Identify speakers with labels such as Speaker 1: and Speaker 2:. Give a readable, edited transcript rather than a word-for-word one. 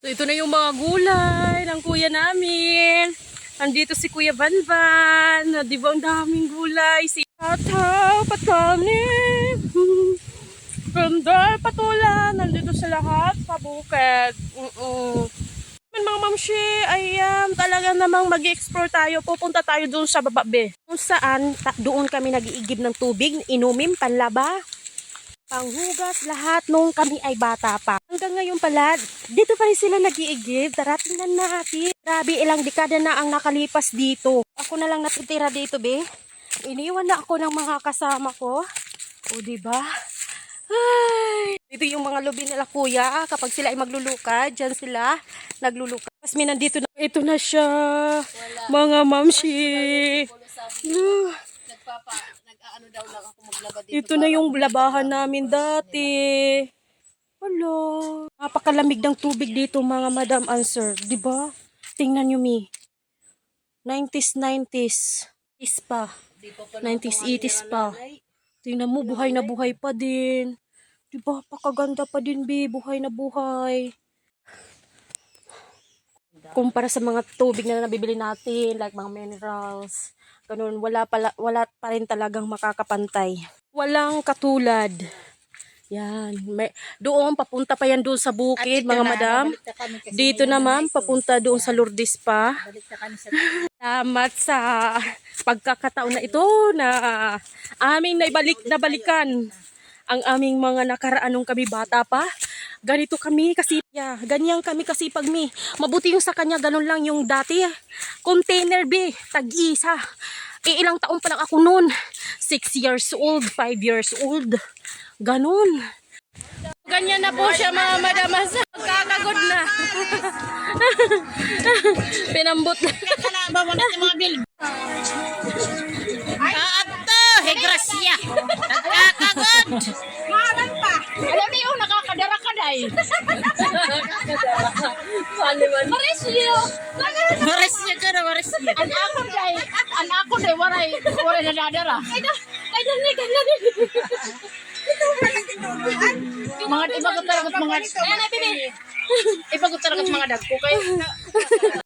Speaker 1: So, ito na yung mga gulay ng kuya namin. Andito si Kuya Banban. Di ba ang daming gulay? Si Tataw, Patani. Ganda, patulan. Nandito sa lahat. Pabukid. Mga mamshi, ayan, talaga namang mag-explore tayo. Pupunta tayo doon sa bababe. Kung saan, doon kami nag-iigib ng tubig, inumim, panlaba, panghugas, lahat nung kami ay bata pa. Hanggang ngayon pala, dito pa rin sila nag-iigib. Tara, tingnan natin. Grabe, ilang dekada na ang nakalipas dito. Ako na lang natitira dito, be. Iniwan na ako ng mga kasama ko. O, diba? Ay, dito yung mga lubi nila kuya. Kapag sila ay maglulukad, dyan sila naglulukad. Tapos may nandito na. Ito na siya. Mga mamshi.
Speaker 2: Nag-aano daw lang ako maglaba dito.
Speaker 1: Ito na yung labahan namin dati. Hello. Napakalamig ng tubig dito mga madam answer. Diba? Tingnan nyo mi. 90s, 90s. 80s pa. 90s, 80s pa. Tingnan mo, buhay na buhay pa din. Diba? Pakaganda pa din, be. Buhay na buhay. Kumpara sa mga tubig na nabibili natin, like mga minerals, ganun, wala pa rin talagang makakapantay. Walang katulad. Yan. Doon, papunta pa yan doon sa bukid, mga madam. Dito naman, papunta doon sa Lourdes pa. Salamat sa pagkakataon na ito na aming nabalikan ang aming mga nakaraan nung kami bata pa. Ganito kami kasi, ganyan kami kasi pag mabuti yung sa kanya, ganun lang yung dati. Container be, tag-isa. Ilang taon pa lang ako noon. 6 years old, 5 years old. Ganun. Ganyan na po siya mga madamas. Kakagod na. Pinambot na.
Speaker 2: Bawa natin mga bil. Aabto, hegrasya. Nagkakagod. Mahalan pa. Alam mo yung nakakadara ka day. Marisyo. Marisyo ka na, marisyo. An ako day, waray nadadara. Kaya ni, mga ibagot talaga mga ibagot talaga mga dagko kayo.